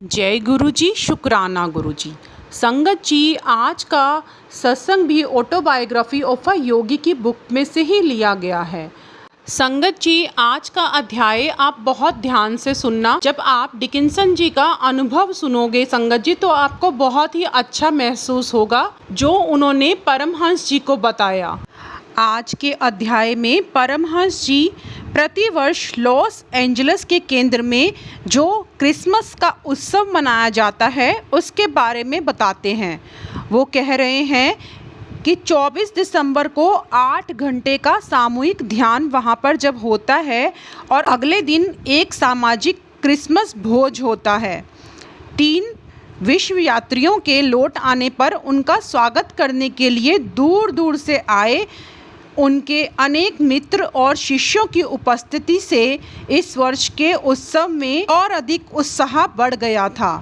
जय गुरु जी, शुक्राना गुरु जी। संगत जी, आज का सत्संग भी ऑटोबायोग्राफी ऑफ अ योगी की बुक में से ही लिया गया है। संगत जी, आज का अध्याय आप बहुत ध्यान से सुनना। जब आप डिकिंसन जी का अनुभव सुनोगे संगत जी, तो आपको बहुत ही अच्छा महसूस होगा जो उन्होंने परमहंस जी को बताया। आज के अध्याय में परमहंस जी प्रतिवर्ष लॉस एंजलिस के केंद्र में जो क्रिसमस का उत्सव मनाया जाता है उसके बारे में बताते हैं। वो कह रहे हैं कि 24 दिसंबर को 8 घंटे का सामूहिक ध्यान वहाँ पर जब होता है और अगले दिन एक सामाजिक क्रिसमस भोज होता है। 3 विश्व यात्रियों के लौट आने पर उनका स्वागत करने के लिए दूर दूर से आए उनके अनेक मित्र और शिष्यों की उपस्थिति से इस वर्ष के उत्सव में और अधिक उत्साह बढ़ गया था।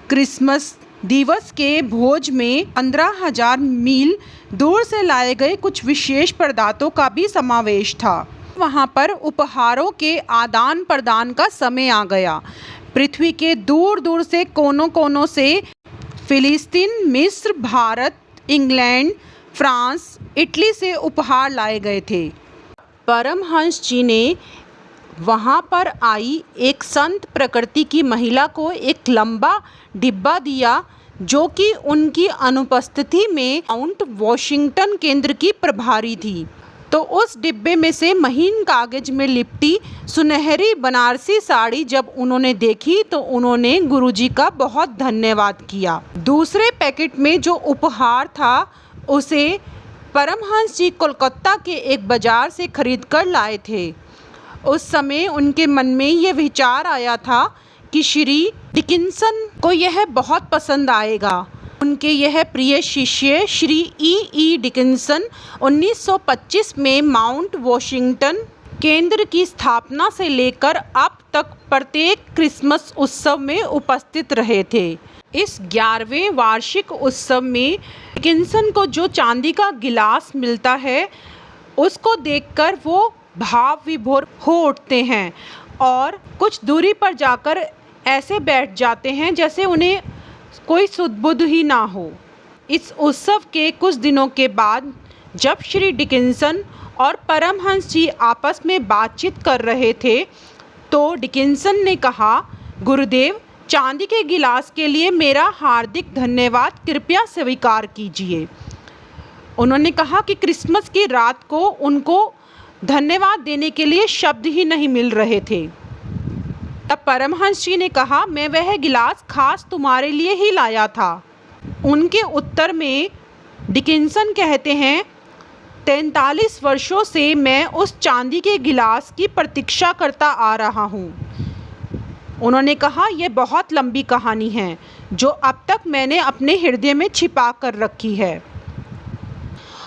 क्रिसमस दिवस के भोज में 15,000 मील दूर से लाए गए कुछ विशेष पदार्थों का भी समावेश था। वहाँ पर उपहारों के आदान प्रदान का समय आ गया। पृथ्वी के दूर दूर से कोनों कोनों से फिलिस्तीन, मिस्र, भारत, इंग्लैंड, फ्रांस, इटली से उपहार लाए गए थे। परमहंस जी ने वहाँ पर आई एक संत प्रकृति की महिला को एक लंबा डिब्बा दिया जो कि उनकी अनुपस्थिति में माउंट वॉशिंगटन केंद्र की प्रभारी थी। तो उस डिब्बे में से महीन कागज में लिपटी सुनहरी बनारसी साड़ी जब उन्होंने देखी तो उन्होंने गुरुजी का बहुत धन्यवाद किया। दूसरे पैकेट में जो उपहार था उसे परमहंस जी कोलकाता के एक बाजार से खरीद कर लाए थे। उस समय उनके मन में यह विचार आया था कि श्री डिकिंसन को यह बहुत पसंद आएगा। उनके यह प्रिय शिष्य श्री ई डिकिंसन 1925 में माउंट वॉशिंगटन केंद्र की स्थापना से लेकर अब तक प्रत्येक क्रिसमस उत्सव में उपस्थित रहे थे। इस 11वें वार्षिक उत्सव में डिकिंसन को जो चांदी का गिलास मिलता है उसको देखकर वो भाव विभोर हो उठते हैं और कुछ दूरी पर जाकर ऐसे बैठ जाते हैं जैसे उन्हें कोई सुध-बुध ही ना हो। इस उत्सव के कुछ दिनों के बाद जब श्री डिकिंसन और परमहंस जी आपस में बातचीत कर रहे थे तो डिकिंसन ने कहा, गुरुदेव, चांदी के गिलास के लिए मेरा हार्दिक धन्यवाद कृपया स्वीकार कीजिए। उन्होंने कहा कि क्रिसमस की रात को उनको धन्यवाद देने के लिए शब्द ही नहीं मिल रहे थे। तब परमहंस जी ने कहा, मैं वह गिलास खास तुम्हारे लिए ही लाया था। उनके उत्तर में डिकिंसन कहते हैं, 43 वर्षों से मैं उस चांदी के गिलास की प्रतीक्षा करता आ रहा हूँ। उन्होंने कहा, यह बहुत लंबी कहानी है जो अब तक मैंने अपने हृदय में छिपा कर रखी है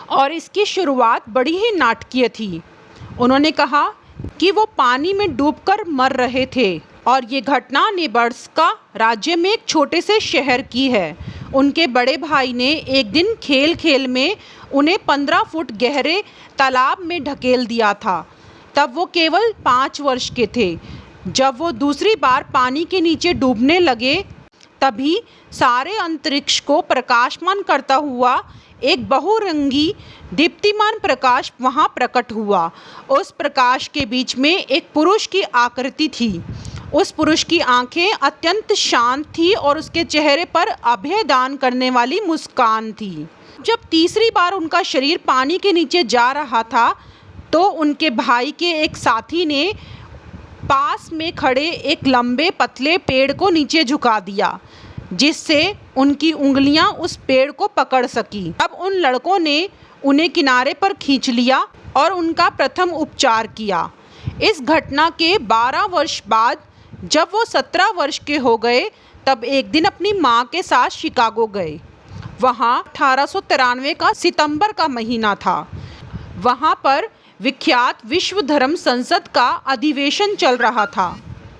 और इसकी शुरुआत बड़ी ही नाटकीय थी। उन्होंने कहा कि वो पानी में डूबकर मर रहे थे और ये घटना नेब्रास्का राज्य में एक छोटे से शहर की है। उनके बड़े भाई ने एक दिन खेल खेल में उन्हें 15 फुट गहरे तालाब में ढकेल दिया था। तब वो केवल 5 वर्ष के थे। जब वो दूसरी बार पानी के नीचे डूबने लगे तभी सारे अंतरिक्ष को प्रकाशमान करता हुआ एक बहुरंगी दीप्तिमान प्रकाश वहाँ प्रकट हुआ। उस प्रकाश के बीच में एक पुरुष की आकृति थी। उस पुरुष की आंखें अत्यंत शांत थी और उसके चेहरे पर अभय दान करने वाली मुस्कान थी। जब तीसरी बार उनका शरीर पानी के नीचे जा रहा था तो उनके भाई के एक साथी ने पास में खड़े एक लंबे पतले पेड़ को नीचे झुका दिया जिससे उनकी उंगलियां उस पेड़ को पकड़ सकी। अब उन लड़कों ने उन्हें किनारे पर खींच लिया और उनका प्रथम उपचार किया। इस घटना के 12 वर्ष बाद जब वो 17 वर्ष के हो गए तब एक दिन अपनी माँ के साथ शिकागो गए। वहाँ 1893 का सितंबर का महीना था। वहाँ पर विख्यात विश्व धर्म संसद का अधिवेशन चल रहा था।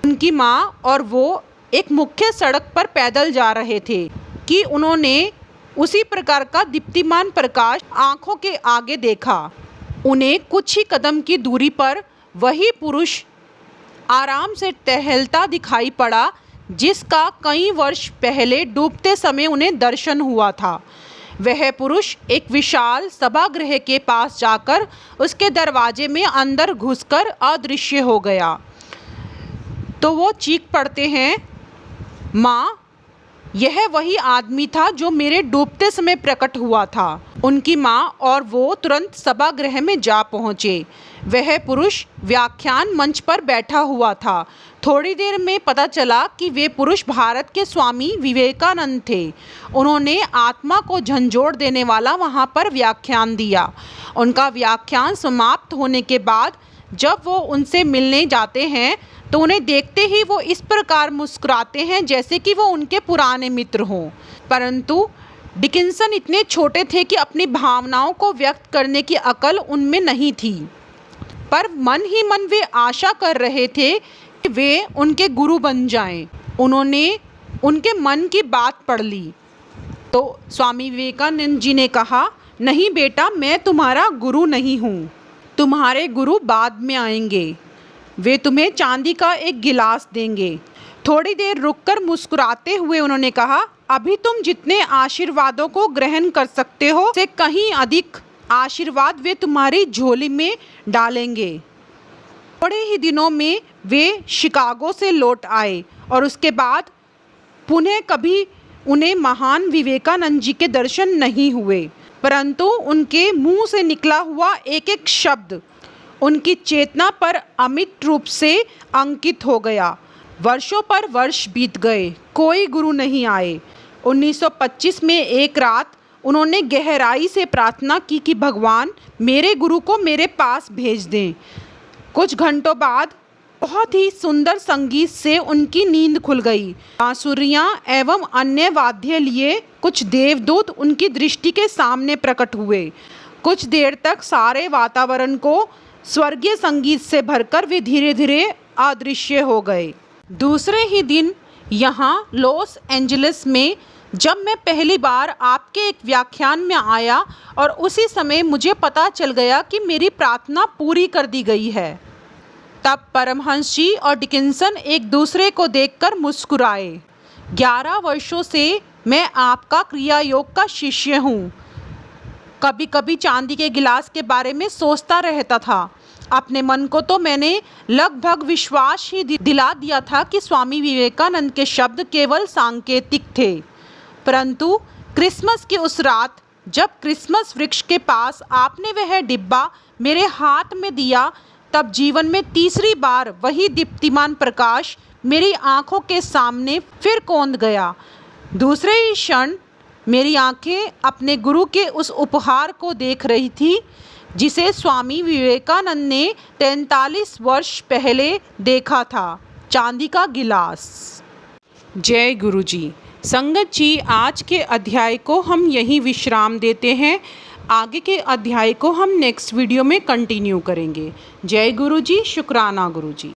उनकी माँ और वो एक मुख्य सड़क पर पैदल जा रहे थे कि उन्होंने उसी प्रकार का दीप्तिमान प्रकाश आंखों के आगे देखा। उन्हें कुछ ही कदम की दूरी पर वही पुरुष आराम से टहलता दिखाई पड़ा जिसका कई वर्ष पहले डूबते समय उन्हें दर्शन हुआ था। वह पुरुष एक विशाल सभागृह के पास जाकर उसके दरवाजे में अंदर घुसकर अदृश्य हो गया। तो वो चीख पड़ते हैं, माँ, यह वही आदमी था जो मेरे डूबते समय प्रकट हुआ था। उनकी माँ और वो तुरंत सभागृह में जा पहुँचे। वह पुरुष व्याख्यान मंच पर बैठा हुआ था। थोड़ी देर में पता चला कि वे पुरुष भारत के स्वामी विवेकानंद थे। उन्होंने आत्मा को झंझोड़ देने वाला वहाँ पर व्याख्यान दिया। उनका व्याख्यान समाप्त होने के बाद जब वो उनसे मिलने जाते हैं तो उन्हें देखते ही वो इस प्रकार मुस्कुराते हैं जैसे कि वो उनके पुराने मित्र हों। परंतु डिकिंसन इतने छोटे थे कि अपनी भावनाओं को व्यक्त करने की अकल उनमें नहीं थी, पर मन ही मन वे आशा कर रहे थे कि वे उनके गुरु बन जाएं। उन्होंने उनके मन की बात पढ़ ली तो स्वामी विवेकानंद जी ने कहा, नहीं बेटा, मैं तुम्हारा गुरु नहीं हूँ, तुम्हारे गुरु बाद में आएंगे। वे तुम्हें चांदी का एक गिलास देंगे। थोड़ी देर रुककर मुस्कुराते हुए उन्होंने कहा, अभी तुम जितने आशीर्वादों को ग्रहण कर सकते हो से कहीं अधिक आशीर्वाद वे तुम्हारी झोली में डालेंगे। थोड़े ही दिनों में वे शिकागो से लौट आए और उसके बाद पुनः कभी उन्हें महान विवेकानंद जी के दर्शन नहीं हुए, परंतु उनके मुंह से निकला हुआ एक एक शब्द उनकी चेतना पर अमिट रूप से अंकित हो गया। वर्षों पर वर्ष बीत गए, कोई गुरु नहीं आए। 1925 में एक रात उन्होंने गहराई से प्रार्थना की कि भगवान मेरे गुरु को मेरे पास भेज दें। कुछ घंटों बाद बहुत ही सुंदर संगीत से उनकी नींद खुल गई। बांसुरियाँ एवं अन्य वाद्य लिए कुछ देवदूत उनकी दृष्टि के सामने प्रकट हुए। कुछ देर तक सारे वातावरण को स्वर्गीय संगीत से भरकर वे धीरे धीरे अदृश्य हो गए। दूसरे ही दिन यहाँ लॉस एंजलिस में जब मैं पहली बार आपके एक व्याख्यान में आया और उसी समय मुझे पता चल गया कि मेरी प्रार्थना पूरी कर दी गई है, तब परमहंस जी और डिकिंसन एक दूसरे को देखकर मुस्कुराए। 11 वर्षों से मैं आपका क्रिया योग का शिष्य हूँ। कभी कभी चांदी के गिलास के बारे में सोचता रहता था। अपने मन को तो मैंने लगभग विश्वास ही दिला दिया था कि स्वामी विवेकानंद के शब्द केवल सांकेतिक थे। परंतु क्रिसमस की उस रात जब क्रिसमस वृक्ष के पास आपने वह डिब्बा मेरे हाथ में दिया, तब जीवन में तीसरी बार वही दीप्तिमान प्रकाश मेरी आंखों के सामने फिर कौंध गया। दूसरे ही क्षण मेरी आंखें अपने गुरु के उस उपहार को देख रही थी जिसे स्वामी विवेकानंद ने 43 वर्ष पहले देखा था, चांदी का गिलास। जय गुरु जी। संगत जी, आज के अध्याय को हम यहीं विश्राम देते हैं। आगे के अध्याय को हम नेक्स्ट वीडियो में कंटिन्यू करेंगे। जय गुरु जी, शुक्राना गुरु जी।